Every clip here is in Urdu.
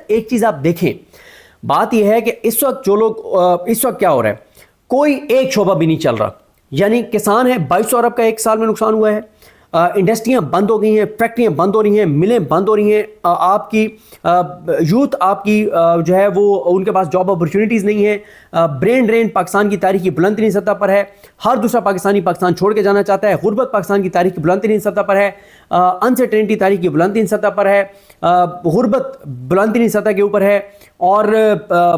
ایک چیز آپ دیکھیں, بات یہ ہے کہ اس وقت جو لوگ اس وقت کیا ہو رہا ہے, کوئی ایک شعبہ بھی نہیں چل رہا. یعنی کسان ہے 2200 ارب کا ایک سال میں نقصان ہوا ہے, انڈسٹریاں بند ہو گئی ہیں, فیکٹریاں بند ہو رہی ہیں, ملیں بند ہو رہی ہیں, آپ کی یوتھ آپ کی جو ہے وہ ان کے پاس جاب اپرچونیٹیز نہیں ہے, برین ڈرین پاکستان کی تاریخ کی بلند ترین سطح پر ہے, ہر دوسرا پاکستانی پاکستان چھوڑ کے جانا چاہتا ہے, غربت پاکستان کی تاریخ کی بلند ترین سطح پر ہے, انسرٹینٹی تاریخ کی بلند ترین سطح پر ہے, غربت بلند ترین سطح کے اوپر ہے, اور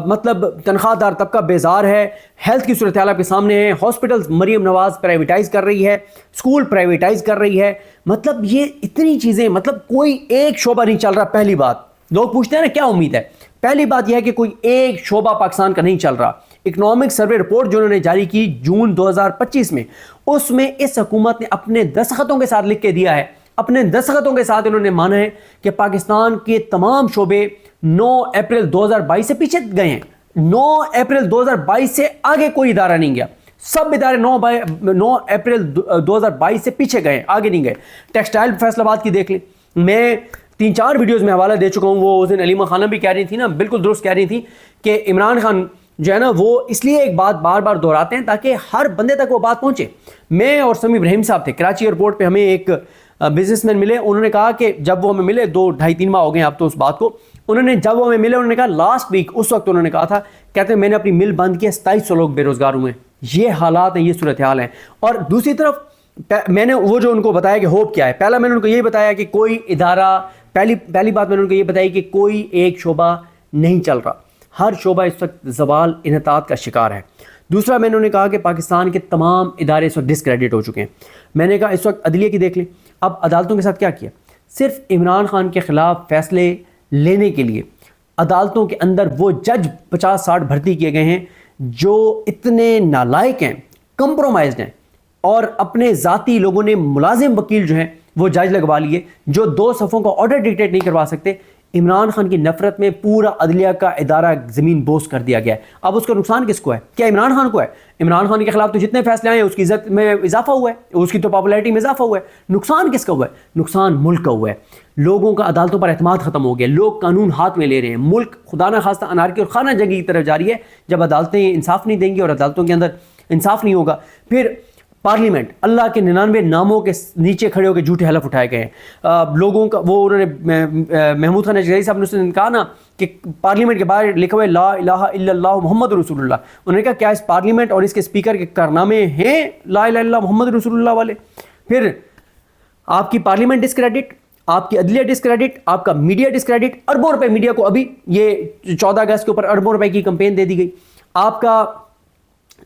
مطلب تنخواہ دار طبقہ بیزار ہے, ہیلتھ کی صورتحال آپ کے سامنے ہے, ہاسپٹلز مریم نواز پرائیویٹائز کر رہی ہے, اسکول پرائیویٹائز کر رہی ہے, مطلب یہ اتنی چیزیں, مطلب کوئی ایک شعبہ نہیں چل رہا. پہلی بات لوگ پوچھتے ہیں نا کیا امید ہے, پہلی بات یہ ہے کہ کوئی ایک شعبہ پاکستان کا نہیں چل رہا. اکنامک سروے رپورٹ جو انہوں نے جاری کی جون 2025 میں, اس میں اس حکومت نے اپنے دستخطوں کے ساتھ لکھ کے دیا ہے, اپنے دستخطوں کے ساتھ انہوں نے مانا ہے کہ پاکستان کے تمام شعبے 9 اپریل 2022 سے پیچھے گئے ہیں. 9 اپریل 2022 سے آگے کوئی ادارہ نہیں گیا, سب ادارے 9 اپریل 2022 سے پیچھے گئے, آگے نہیں گئے. ٹیکسٹائل فیصل آباد کی دیکھ لیں, میں 3-4 ویڈیوز میں حوالہ دے چکا ہوں. وہ اس دن علیمہ خانم بھی کہہ رہی تھی نا, بالکل درست کہہ رہی تھی کہ عمران خان جو ہے نا وہ اس لیے ایک بات بار بار دہراتے ہیں تاکہ ہر بندے تک وہ بات پہنچے. میں اور سمی ابراہیم صاحب تھے کراچی ایئرپورٹ پہ, ہمیں ایک بزنس مین ملے, انہوں نے کہا کہ جب وہ ہمیں ملے 2-2.5-3 ماہ ہو گئے اب تو اس بات کو, انہوں نے جب وہ ہمیں ملے انہوں نے کہا لاسٹ ویک, اس وقت انہوں نے کہا تھا, کہتے ہیں میں نے اپنی مل بند کی, 2700 لوگ بے روزگار ہوئے. یہ حالات ہیں, یہ صورتحال ہیں. اور دوسری طرف میں نے وہ جو ان کو بتایا کہ ہوپ کیا ہے, پہلا میں نے ان کو یہ بتایا کہ کوئی ادارہ, پہلی بات میں نے ان کو یہ بتائی کہ کوئی ایک شعبہ نہیں چل رہا, ہر شعبہ اس وقت زوال انحطاط کا شکار ہے. دوسرا میں نے کہا کہ پاکستان کے تمام ادارے اس وقت ڈسکریڈٹ ہو چکے ہیں. میں نے کہا اس وقت عدلیہ کی دیکھ لیں, اب عدالتوں کے ساتھ کیا کیا, صرف عمران خان کے خلاف فیصلے لینے کے لیے عدالتوں کے اندر وہ جج 50-60 بھرتی کیے گئے ہیں جو اتنے نالائق ہیں, کمپرومائزڈ ہیں, اور اپنے ذاتی لوگوں نے ملازم وکیل جو ہیں وہ جج لگوا لیے جو 2 صفوں کا آرڈر ڈکٹیٹ نہیں کروا سکتے. عمران خان کی نفرت میں پورا عدلیہ کا ادارہ زمین بوس کر دیا گیا ہے. اب اس کا نقصان کس کو ہے, کیا عمران خان کو ہے؟ عمران خان کے خلاف تو جتنے فیصلے آئے ہیں اس کی عزت میں اضافہ ہوا ہے, اس کی تو پاپولیرٹی میں اضافہ ہوا ہے. نقصان کس کا ہوا ہے؟ نقصان ملک کا ہوا ہے. لوگوں کا عدالتوں پر اعتماد ختم ہو گیا, لوگ قانون ہاتھ میں لے رہے ہیں, ملک خدا نہ خواستہ انارکی اور خانہ جنگی کی طرف جاری ہے جب عدالتیں انصاف نہیں دیں گی اور عدالتوں کے اندر انصاف نہیں ہوگا. پھر پارلیمنٹ اللہ کے 99 ناموں کے نیچے کھڑے ہو کے جھوٹے حلف اٹھائے گئے ہیں لوگوں کا. وہ انہوں نے محمود خان اجگری صاحب نے اس نے کہا نا کہ پارلیمنٹ کے باہر لکھا ہوا ہے لا الہ الا اللہ محمد رسول اللہ. انہوں نے کہا کیا اس پارلیمنٹ اور اس کے اسپیکر کے کارنامے ہیں لا الہ الا اللہ محمد رسول اللہ والے؟ پھر آپ کی پارلیمنٹ ڈسکریڈٹ, آپ کی عدلیہ ڈسکریڈٹ, آپ کا میڈیا ڈسکریڈٹ. اربوں روپے میڈیا کو ابھی یہ 14 اگست کے اوپر اربوں روپے کی کمپین دے دی گئی. آپ کا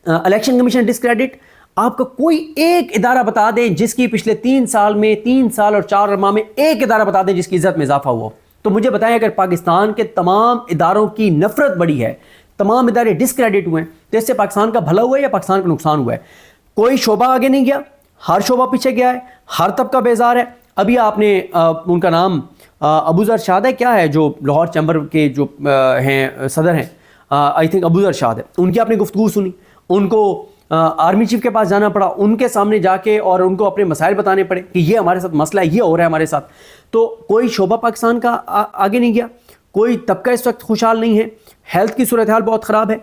الیکشن کمیشن ڈسکریڈٹ. آپ کا کوئی ایک ادارہ بتا دیں جس کی پچھلے 3 سال میں 3 سال اور 4 ماہ میں ایک ادارہ بتا دیں جس کی عزت میں اضافہ ہوا. تو مجھے بتائیں اگر پاکستان کے تمام اداروں کی نفرت بڑی ہے, تمام ادارے ڈسکریڈٹ ہوئے ہیں, تو اس سے پاکستان کا بھلا ہوا ہے یا پاکستان کا نقصان ہوا ہے؟ کوئی شعبہ آگے نہیں گیا, ہر شعبہ پیچھے گیا ہے, ہر طبقہ بیزار ہے. ابھی آپ نے ان کا نام ابوذر شاد ہے کیا ہے جو لاہور چیمبر کے جو ہیں صدر ہیں, آئی تھنک ابوذر شاد ہے, ان کی آپ نے گفتگو سنی, ان کو آرمی چیف کے پاس جانا پڑا, ان کے سامنے جا کے اور ان کو اپنے مسائل بتانے پڑے کہ یہ ہمارے ساتھ مسئلہ ہے, یہ ہو رہا ہے ہمارے ساتھ. تو کوئی شعبہ پاکستان کا آگے نہیں گیا, کوئی طبقہ اس وقت خوشحال نہیں ہے. ہیلتھ کی صورتحال بہت خراب ہے,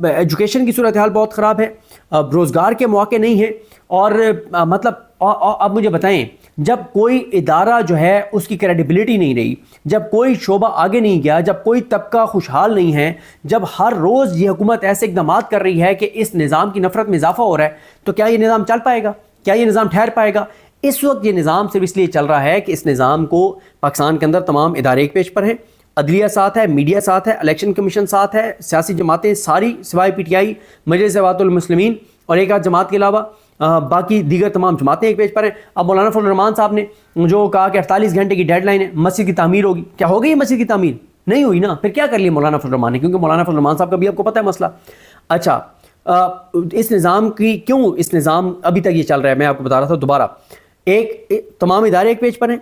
ایجوکیشن کی صورتحال بہت خراب ہے, روزگار کے مواقع نہیں ہیں. اور مطلب اب مجھے بتائیں جب کوئی ادارہ جو ہے اس کی کریڈیبلٹی نہیں رہی, جب کوئی شعبہ آگے نہیں گیا, جب کوئی طبقہ خوشحال نہیں ہے, جب ہر روز یہ حکومت ایسے اقدامات کر رہی ہے کہ اس نظام کی نفرت میں اضافہ ہو رہا ہے, تو کیا یہ نظام چل پائے گا؟ کیا یہ نظام ٹھہر پائے گا؟ اس وقت یہ نظام صرف اس لیے چل رہا ہے کہ اس نظام کو پاکستان کے اندر تمام ادارے ایک پیج پر ہیں, عدلیہ ساتھ ہے, میڈیا ساتھ ہے, الیکشن کمیشن ساتھ ہے, سیاسی جماعتیں ساری سوائے پی ٹی آئی, مجلس اتحاد المسلمین اور ایک آدھ جماعت کے علاوہ باقی دیگر تمام جماعتیں ایک پیج پر ہیں. اب مولانا فضل الرحمان صاحب نے جو کہا کہ 48 گھنٹے کی ڈیڈ لائن ہے, مسجد کی تعمیر ہوگی, کیا ہو گئی مسجد کی تعمیر؟ نہیں ہوئی نا. پھر کیا کر لیا مولانا فضل الرحمان نے؟ کیونکہ مولانا فضل الرحمان صاحب کا بھی آپ کو پتہ ہے مسئلہ. اچھا اس نظام کی کیوں اس نظام ابھی تک یہ چل رہا ہے, میں آپ کو بتا رہا تھا دوبارہ, ایک تمام ادارے ایک پیج پر ہیں,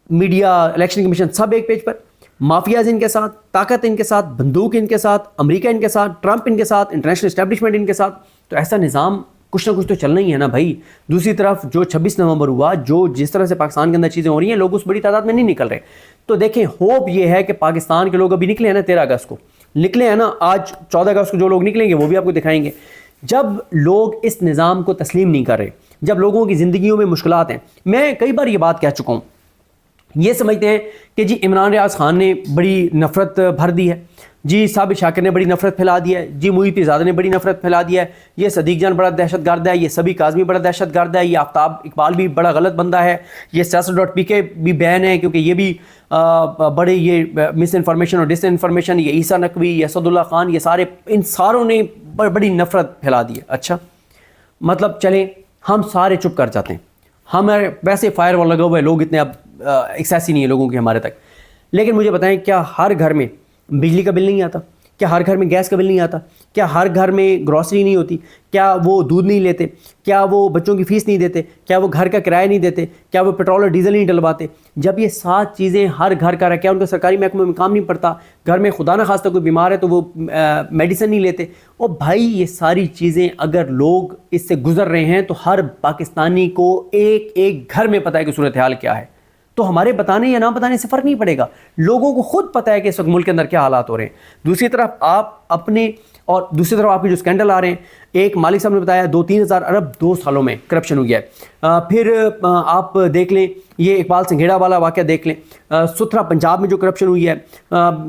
میڈیا, الیکشن کمیشن سب ایک پیج پر, مافیاز ان کے ساتھ, طاقت ان کے ساتھ, بندوق ان کے ساتھ, امریکہ ان کے ساتھ, ٹرمپ ان کے ساتھ, انٹرنیشنل اسٹیبلشمنٹ ان کے ساتھ. تو ایسا نظام کچھ نہ کچھ تو چلنا ہی ہے نا بھائی. دوسری طرف جو 26 نومبر ہوا, جو جس طرح سے پاکستان کے اندر چیزیں ہو رہی ہیں, لوگ اس بڑی تعداد میں نہیں نکل رہے. تو دیکھیں ہوپ یہ ہے کہ پاکستان کے لوگ ابھی نکلے ہیں نا 13 اگست کو نکلے ہیں نا, آج 14 اگست کو جو لوگ نکلیں گے وہ بھی آپ کو دکھائیں گے. جب لوگ اس نظام کو تسلیم نہیں کر رہے, جب لوگوں کی زندگیوں میں مشکلات ہیں, میں کئی بار یہ بات کہہ چکا ہوں, یہ سمجھتے ہیں کہ جی عمران ریاض خان نے بڑی نفرت بھر دی ہے, جی ثابت شاکر نے بڑی نفرت پھیلا دی ہے, جی محیط زادہ نے بڑی نفرت پھیلا دی ہے, یہ صدیق جان بڑا دہشت گرد ہے, یہ سبی کاظمی بڑا دہشت گرد ہے, یہ آفتاب اقبال بھی بڑا غلط بندہ ہے, یہ siyasat.pk بھی بین ہے کیونکہ یہ بھی بڑے یہ مس انفارمیشن اور ڈس انفارمیشن, یہ عیسیٰ نقوی, یہ اسد اللہ خان, یہ سارے ان ساروں نے بڑی نفرت پھیلا دی ہے. اچھا مطلب چلیں ہم سارے چپ کر جاتے ہیں, ہمارے ویسے فائر وال لگا ہوا ہے, لوگ اتنے اب ایکسیس ہی نہیں ہے لوگوں کے ہمارے تک. لیکن مجھے بتائیں کیا ہر گھر میں بجلی کا بل نہیں آتا؟ کیا ہر گھر میں گیس کا بل نہیں آتا؟ کیا ہر گھر میں گروسری نہیں ہوتی؟ کیا وہ دودھ نہیں لیتے؟ کیا وہ بچوں کی فیس نہیں دیتے؟ کیا وہ گھر کا کرایہ نہیں دیتے؟ کیا وہ پیٹرول اور ڈیزل نہیں ڈلواتے؟ جب یہ 7 چیزیں ہر گھر کا رہا, کیا ان کا سرکاری محکموں میں کام نہیں پڑتا؟ گھر میں خدا نہ خواستہ کوئی بیمار ہے تو وہ میڈیسن نہیں لیتے؟ اور بھائی یہ ساری چیزیں اگر لوگ اس سے گزر رہے ہیں تو ہر پاکستانی کو ایک ایک گھر میں پتہ ہے کہ صورتحال کیا ہے. تو ہمارے بتانے یا نہ بتانے سے فرق نہیں پڑے گا, لوگوں کو خود پتہ ہے کہ اس وقت ملک کے اندر کیا حالات ہو رہے ہیں. دوسری طرف آپ اپنے اور دوسری طرف آپ کے جو اسکینڈل آ رہے ہیں, ایک مالک صاحب نے بتایا 2-3 ہزار ارب 2 سالوں میں کرپشن ہو گیا ہے. پھر آپ دیکھ لیں یہ اقبال سنگھیڑا والا واقعہ دیکھ لیں, ستھرا پنجاب میں جو کرپشن ہوئی ہے,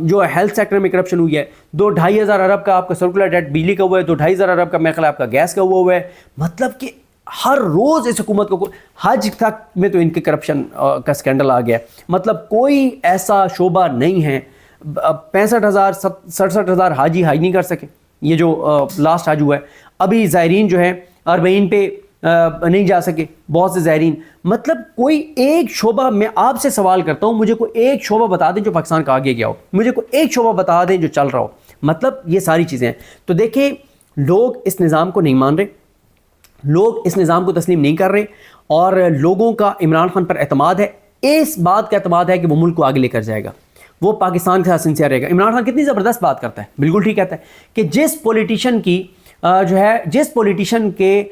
جو ہیلتھ سیکٹر میں کرپشن ہوئی ہے, 2-2.5 ہزار ارب کا آپ کا سرکولر ڈیٹ بجلی کا ہوا ہے, 2-2.5 ہزار ارب کا میرے خیال آپ کا گیس کا ہوا ہے. مطلب کہ ہر روز اس حکومت کو, حج تک میں تو ان کے کرپشن کا سکینڈل آ گیا. مطلب کوئی ایسا شعبہ نہیں ہے, 65,000 67,000 حاجی حج نہیں کر سکے, یہ جو لاسٹ حج ہوا ہے. ابھی زائرین جو ہے اربعین پہ نہیں جا سکے بہت سے زائرین. مطلب کوئی ایک شعبہ, میں آپ سے سوال کرتا ہوں, مجھے کوئی ایک شعبہ بتا دیں جو پاکستان کا آگے گیا ہو, مجھے کوئی ایک شعبہ بتا دیں جو چل رہا ہو. مطلب یہ ساری چیزیں ہیں. تو دیکھیں لوگ اس نظام کو نہیں مان رہے, لوگ اس نظام کو تسلیم نہیں کر رہے, اور لوگوں کا عمران خان پر اعتماد ہے, اس بات کا اعتماد ہے کہ وہ ملک کو آگے لے کر جائے گا, وہ پاکستان کے ساتھ سنسیئر رہے گا. عمران خان کتنی زبردست بات کرتا ہے, بالکل ٹھیک کہتا ہے کہ جس پولیٹیشین کی جو ہے, جس پولیٹیشین کے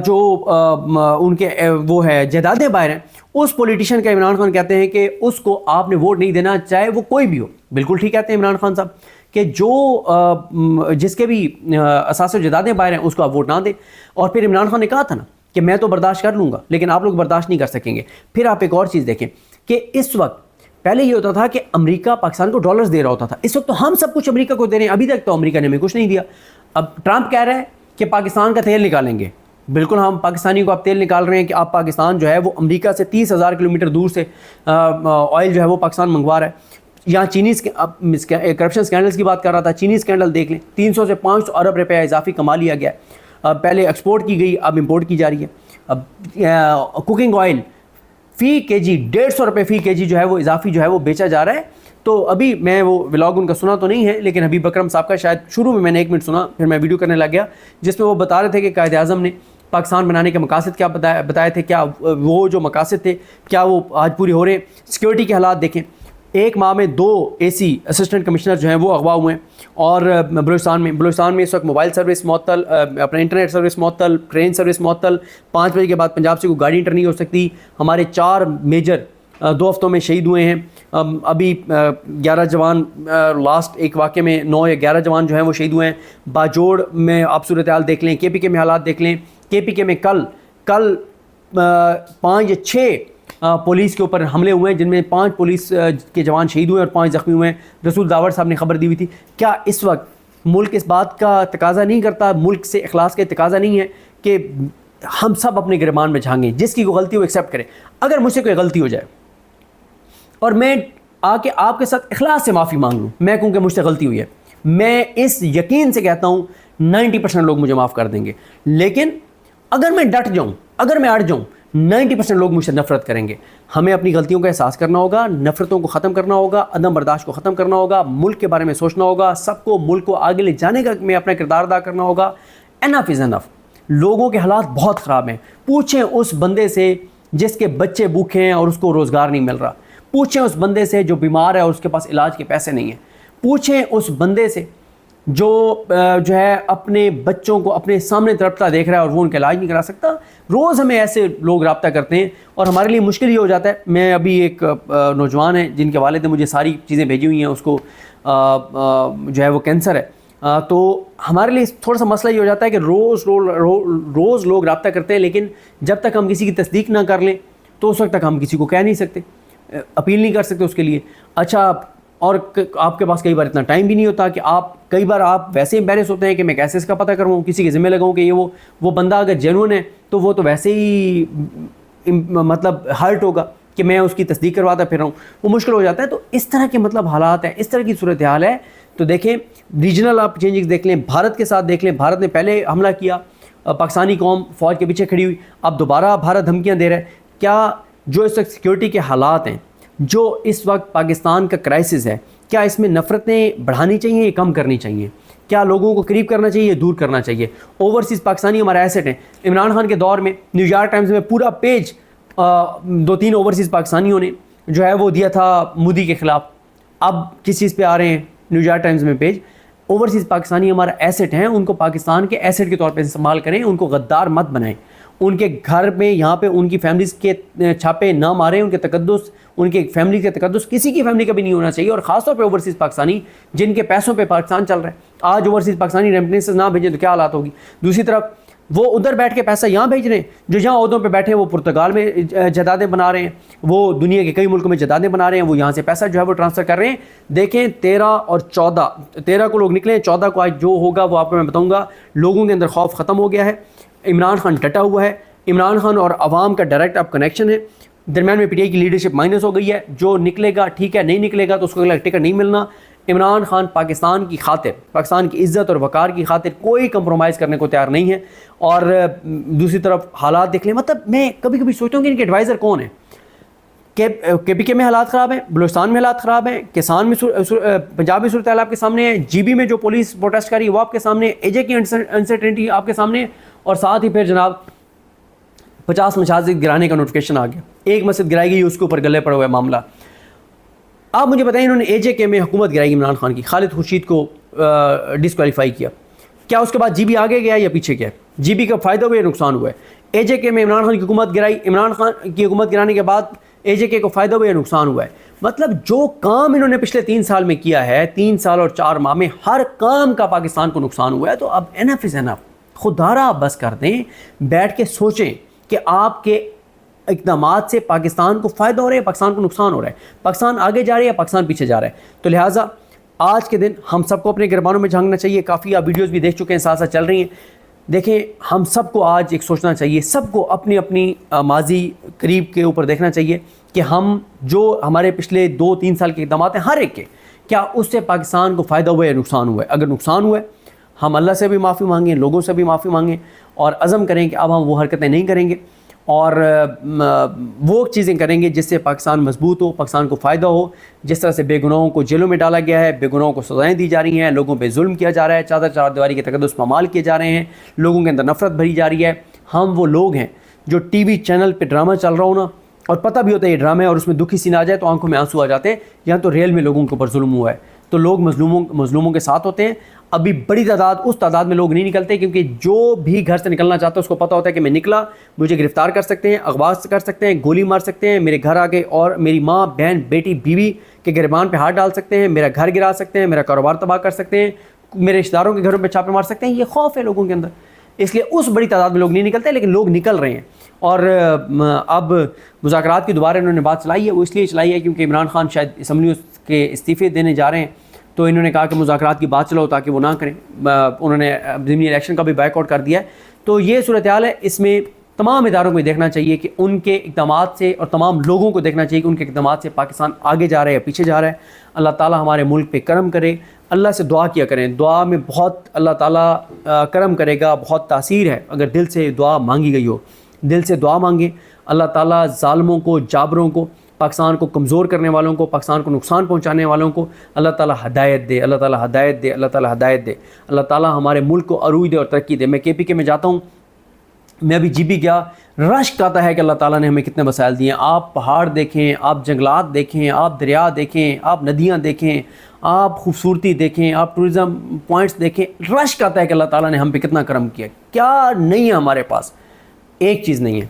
جو ان کے وہ ہے جائیدادیں باہر ہیں, اس پولیٹیشین کا عمران خان کہتے ہیں کہ اس کو آپ نے ووٹ نہیں دینا, چاہے وہ کوئی بھی ہو. بالکل ٹھیک کہتے ہیں عمران خان صاحب کہ جو جس کے بھی اساس و جائیدادیں باہر ہیں اس کو آپ ووٹ نہ دیں. اور پھر عمران خان نے کہا تھا نا کہ میں تو برداشت کر لوں گا لیکن آپ لوگ برداشت نہیں کر سکیں گے. پھر آپ ایک اور چیز دیکھیں کہ اس وقت پہلے یہ ہوتا تھا کہ امریکہ پاکستان کو ڈالرز دے رہا ہوتا تھا, اس وقت تو ہم سب کچھ امریکہ کو دے رہے ہیں. ابھی تک تو امریکہ نے ہمیں کچھ نہیں دیا. اب ٹرمپ کہہ رہا ہے کہ پاکستان کا تیل نکالیں گے. بالکل ہم پاکستانی کو آپ تیل نکال رہے ہیں کہ آپ پاکستان جو ہے وہ امریکہ سے 30,000 کلومیٹر دور سے آئل جو ہے وہ پاکستان منگوا رہا ہے. یہاں چینی کرپشن سکینڈلز کی بات کر رہا تھا, چینی سکینڈل دیکھ لیں, 300 سے 500 ارب روپے اضافی کما لیا گیا. پہلے ایکسپورٹ کی گئی, اب امپورٹ کی جا رہی ہے. اب کوکنگ آئل فی کے جی 150 روپے فی کے جی جو ہے وہ اضافی جو ہے وہ بیچا جا رہا ہے. تو ابھی میں وہ ولاگ ان کا سنا تو نہیں ہے, لیکن حبیب اکرم صاحب کا شاید شروع میں نے 1 منٹ سنا, پھر میں ویڈیو کرنے لگ گیا, جس میں وہ بتا رہے تھے کہ قائد اعظم نے پاکستان بنانے کے مقاصد کیا بتائے تھے, کیا وہ جو مقاصد تھے کیا وہ آج پوری ہو رہے ہیں. سیکیورٹی کے حالات دیکھیں, 1 ماہ میں 2 AC اسسٹنٹ کمشنر جو ہیں وہ اغوا ہوئے ہیں. اور بلوچستان میں اس وقت موبائل سروس معطل, اپنا انٹرنیٹ سروس معطل, ٹرین سروس معطل, 5 بجے کے بعد پنجاب سے کوئی گاڑی انٹر نہیں ہو سکتی. ہمارے 4 میجر 2 ہفتوں میں شہید ہوئے ہیں. ابھی 11 جوان لاسٹ ایک واقعے میں 9 یا 11 جوان جو ہیں وہ شہید ہوئے ہیں. باجوڑ میں آپ صورتحال دیکھ لیں, KPK میں حالات دیکھ لیں. KPK میں کل 5 یا 6 پولیس کے اوپر حملے ہوئے ہیں, جن میں 5 پولیس کے جوان شہید ہوئے ہیں اور 5 زخمی ہوئے ہیں. رسول داور صاحب نے خبر دی ہوئی تھی. کیا اس وقت ملک اس بات کا تقاضا نہیں کرتا, ملک سے اخلاص کا تقاضا نہیں ہے کہ ہم سب اپنے گرمان میں جھانگیں, جس کی کوئی غلطی ہو ایکسیپٹ کریں. اگر مجھ سے کوئی غلطی ہو جائے اور میں آ کے آپ کے ساتھ اخلاص سے معافی مانگ لوں, میں کہوں کہ مجھ سے غلطی ہوئی ہے, میں اس یقین سے کہتا ہوں 90% لوگ مجھے معاف کر دیں گے. لیکن اگر میں ڈٹ جاؤں, اگر میں اڑ جاؤں, 90% لوگ مجھ سے نفرت کریں گے. ہمیں اپنی غلطیوں کا احساس کرنا ہوگا, نفرتوں کو ختم کرنا ہوگا, عدم برداشت کو ختم کرنا ہوگا, ملک کے بارے میں سوچنا ہوگا, سب کو ملک کو آگے لے جانے کا میں اپنا کردار ادا کرنا ہوگا. انف از انف. لوگوں کے حالات بہت خراب ہیں. پوچھیں اس بندے سے جس کے بچے بھوکے ہیں اور اس کو روزگار نہیں مل رہا. پوچھیں اس بندے سے جو بیمار ہے اور اس کے پاس علاج کے پیسے نہیں ہیں. پوچھیں اس بندے سے جو جو ہے اپنے بچوں کو اپنے سامنے تڑپتا دیکھ رہا ہے اور وہ ان کا علاج نہیں کرا سکتا. روز ہمیں ایسے لوگ رابطہ کرتے ہیں اور ہمارے لیے مشکل یہ ہو جاتا ہے. میں ابھی ایک نوجوان ہے جن کے والد نے مجھے ساری چیزیں بھیجی ہوئی ہیں, اس کو جو ہے وہ کینسر ہے, تو ہمارے لیے تھوڑا سا مسئلہ یہ ہو جاتا ہے کہ روز لوگ رابطہ کرتے ہیں, لیکن جب تک ہم کسی کی تصدیق نہ کر لیں تو اس وقت تک ہم کسی کو کہہ نہیں سکتے, اپیل نہیں کر سکتے اس کے لیے. اچھا, اور آپ کے پاس کئی بار اتنا ٹائم بھی نہیں ہوتا کہ کئی بار آپ ویسے امبیرس ہوتے ہیں کہ میں کیسے اس کا پتہ کروں, کسی کے ذمہ لگاؤں کہ یہ وہ بندہ اگر جینون ہے تو وہ تو ویسے ہی مطلب ہرٹ ہوگا کہ میں اس کی تصدیق کرواتا پھر رہا ہوں, وہ مشکل ہو جاتا ہے. تو اس طرح کے مطلب حالات ہیں, اس طرح کی صورتحال ہے. تو دیکھیں ریجنل آپ چینجز دیکھ لیں, بھارت کے ساتھ دیکھ لیں. بھارت نے پہلے حملہ کیا, پاکستانی قوم فوج کے پیچھے کھڑی ہوئی, اب دوبارہ بھارت دھمکیاں دے رہا ہے. کیا جو اس وقت سیکیورٹی کے حالات ہیں, جو اس وقت پاکستان کا کرائسس ہے, کیا اس میں نفرتیں بڑھانی چاہیے یا کم کرنی چاہیے؟ کیا لوگوں کو قریب کرنا چاہیے یا دور کرنا چاہیے؟ اوورسیز پاکستانی ہمارا ایسٹ ہیں. عمران خان کے دور میں نیو یارک ٹائمز میں پورا پیج 2-3 اوورسیز پاکستانیوں نے جو ہے وہ دیا تھا مودی کے خلاف. اب کس چیز پہ آ رہے ہیں نیو یارک ٹائمز میں پیج؟ اوورسیز پاکستانی ہمارا ایسٹ ہیں, ان کو پاکستان کے ایسٹ کے طور پہ استعمال کریں, ان کو غدار مت بنائیں, ان کے گھر میں یہاں پہ ان کی فیملیز کے چھاپے نہ ماریں. ان کے تقدس, ان کے فیملی کے تقدس کسی کی فیملی کا بھی نہیں ہونا چاہیے, اور خاص طور پہ اوورسیز پاکستانی جن کے پیسوں پہ پاکستان چل رہا ہے. آج اوورسیز پاکستانی ریمیٹنسز نہ بھیجیں تو کیا حالات ہوگی. دوسری طرف وہ ادھر بیٹھ کے پیسہ یہاں بھیج رہے ہیں, جو یہاں عہدوں پہ بیٹھے ہیں وہ پرتگال میں جائیدادیں بنا رہے ہیں, وہ دنیا کے کئی ملکوں میں جائیدادیں بنا رہے ہیں, وہ یہاں سے پیسہ جو ہے وہ ٹرانسفر کر رہے ہیں. دیکھیں 13 اور 14 کو لوگ نکلے, 14 کو آج جو ہوگا وہ آپ کو میں بتاؤں گا. لوگوں کے اندر خوف ختم ہو گیا ہے, عمران خان ڈٹا ہوا ہے, عمران خان اور عوام کا ڈائریکٹ اب کنیکشن ہے. درمیان میں پی ٹی آئی کی لیڈرشپ مائنس ہو گئی ہے, جو نکلے گا ٹھیک ہے, نہیں نکلے گا تو اس کو اگلا ٹکٹ نہیں ملنا. عمران خان پاکستان کی خاطر, پاکستان کی عزت اور وقار کی خاطر کوئی کمپرومائز کرنے کو تیار نہیں ہے. اور دوسری طرف حالات دیکھ لیں, مطلب میں کبھی کبھی سوچتا ہوں کہ ان کے ایڈوائزر کون ہیں. کے پی کے میں حالات خراب ہیں, بلوچستان میں حالات خراب ہیں, کسان میں پنجاب میں صورتحال آپ کے سامنے ہے, جی بی میں جو پولیس پروٹیسٹ کر رہی ہے وہ آپ کے سامنے, اے جے کی انسرٹنٹی آپ کے سامنے, اور ساتھ ہی پھر جناب 50 مساجد گرانے کا نوٹیفکیشن آ گیا. ایک مسجد گرائی گئی, اس کے اوپر گلے پڑا ہوا ہے معاملہ. آپ مجھے بتائیں, انہوں نے اے جے کے میں حکومت گرائی عمران خان کی, خالد خورشید کو ڈسکوالیفائی کیا, کیا اس کے بعد جی بی آگے گیا یا پیچھے گیا؟ جی بی کا فائدہ ہوا یا نقصان ہوا ہے؟ اے جے کے میں عمران خان کی حکومت گرائی, عمران خان کی حکومت گرانے کے بعد اے جے کے کو فائدہ ہوا یا نقصان ہوا ہے؟ مطلب جو کام انہوں نے پچھلے 3 سال میں کیا ہے, 3 سال اور 4 ماہ میں ہر کام کا پاکستان کو نقصان ہوا ہے. تو اب انف از انف, خوددارا آپ بس کر دیں, بیٹھ کے سوچیں کہ آپ کے اقدامات سے پاکستان کو فائدہ ہو رہا ہے, پاکستان کو نقصان ہو رہا ہے, پاکستان آگے جا رہا ہے یا پاکستان پیچھے جا رہا ہے. تو لہٰذا آج کے دن ہم سب کو اپنے گربانوں میں جھانکنا چاہیے. کافی آپ ویڈیوز بھی دیکھ چکے ہیں, ساتھ ساتھ چل رہی ہیں. دیکھیں ہم سب کو آج ایک سوچنا چاہیے, سب کو اپنی اپنی ماضی قریب کے اوپر دیکھنا چاہیے کہ ہم جو ہمارے پچھلے 2-3 سال کے اقدامات ہیں ہر ایک کے, کیا اس سے پاکستان کو فائدہ ہوا ہے یا نقصان ہوا ہے؟ اگر نقصان ہوا ہے, ہم اللہ سے بھی معافی مانگیں, لوگوں سے بھی معافی مانگیں, اور عزم کریں کہ اب ہم وہ حرکتیں نہیں کریں گے, اور وہ چیزیں کریں گے جس سے پاکستان مضبوط ہو, پاکستان کو فائدہ ہو. جس طرح سے بے گناہوں کو جیلوں میں ڈالا گیا ہے, بے گناہوں کو سزائیں دی جا رہی ہیں, لوگوں پہ ظلم کیا جا رہا ہے, چادر چار دیواری کے تقدس پامال کیے جا رہے ہیں, لوگوں کے اندر نفرت بھری جا رہی ہے. ہم وہ لوگ ہیں جو ٹی وی چینل پہ ڈرامہ چل رہا ہو نا, اور پتہ بھی ہوتا ہے یہ ڈرامہ ہے, اور اس میں دکھی سین آ جائے تو آنکھوں میں آنسو آ جاتے ہیں. یہاں تو ریئل میں لوگوں کے اوپر ظلم ہوا ہے, تو لوگ مظلوموں کے ساتھ ہوتے ہیں. ابھی بڑی تعداد, اس تعداد میں لوگ نہیں نکلتے, کیونکہ جو بھی گھر سے نکلنا چاہتا ہے اس کو پتہ ہوتا ہے کہ میں نکلا مجھے گرفتار کر سکتے ہیں, اغوا کر سکتے ہیں, گولی مار سکتے ہیں, میرے گھر آ کے اور میری ماں, بہن, بیٹی, بیوی کے گریبان پہ ہاتھ ڈال سکتے ہیں, میرا گھر گرا سکتے ہیں, میرا کاروبار تباہ کر سکتے ہیں, میرے رشتہ داروں کے گھروں پہ چھاپے مار سکتے ہیں. یہ خوف ہے لوگوں کے اندر, اس لیے اس بڑی تعداد میں لوگ نہیں نکلتے, لیکن لوگ نکل رہے ہیں. اور اب مذاکرات کی دوبارہ انہوں نے بات چلائی ہے, وہ اس لیے چلائی ہے کیونکہ عمران خان شاید اسمبلی کے استعفے دینے جا رہے ہیں, تو انہوں نے کہا کہ مذاکرات کی بات چلاؤ تاکہ وہ نہ کریں. انہوں نے ضمنی الیکشن کا بھی بائیک آؤٹ کر دیا ہے. تو یہ صورتحال ہے, اس میں تمام اداروں کو دیکھنا چاہیے کہ ان کے اقدامات سے, اور تمام لوگوں کو دیکھنا چاہیے کہ ان کے اقدامات سے پاکستان آگے جا رہا ہے یا پیچھے جا رہا ہے. اللہ تعالیٰ ہمارے ملک پہ کرم کرے, اللہ سے دعا کیا کریں, دعا میں بہت اللہ تعالیٰ کرم کرے گا, بہت تاثیر ہے اگر دل سے دعا مانگی گئی ہو. دل سے دعا مانگیں, اللہ تعالیٰ ظالموں کو, جابروں کو, پاکستان کو کمزور کرنے والوں کو, پاکستان کو نقصان پہنچانے والوں کو اللہ تعالیٰ ہدایت دے, اللہ تعالیٰ ہدایت دے, اللہ تعالیٰ ہدایت دے. اللہ تعالیٰ ہمارے ملک کو عروج دے اور ترقی دے. میں کے پی کے میں جاتا ہوں, میں ابھی جی بھی گیا، رشک آتا ہے کہ اللہ تعالیٰ نے ہمیں کتنے وسائل دیے ہیں. آپ پہاڑ دیکھیں، آپ جنگلات دیکھیں، آپ دریا دیکھیں، آپ ندیاں دیکھیں، آپ خوبصورتی دیکھیں، آپ ٹورزم پوائنٹس دیکھیں. رشک آتا ہے کہ اللہ تعالیٰ نے ہم پہ کتنا کرم کیا. کیا نہیں ہے ہمارے پاس؟ ایک چیز نہیں ہے،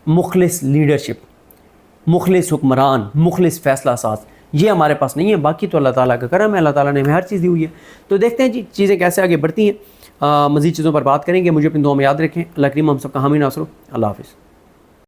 مخلص لیڈرشپ، مخلص حکمران، مخلص فیصلہ ساز. یہ ہمارے پاس نہیں ہے. باقی تو اللہ تعالیٰ کا کرم ہے، اللہ تعالیٰ نے ہمیں ہر چیز دی ہوئی ہے. تو دیکھتے ہیں جی چیزیں کیسے آگے بڑھتی ہیں. مزید چیزوں پر بات کریں گے. مجھے اپنی دعا میں یاد رکھیں. اللہ کریم ہم سب کا حامی ناصر ہو. اللہ حافظ.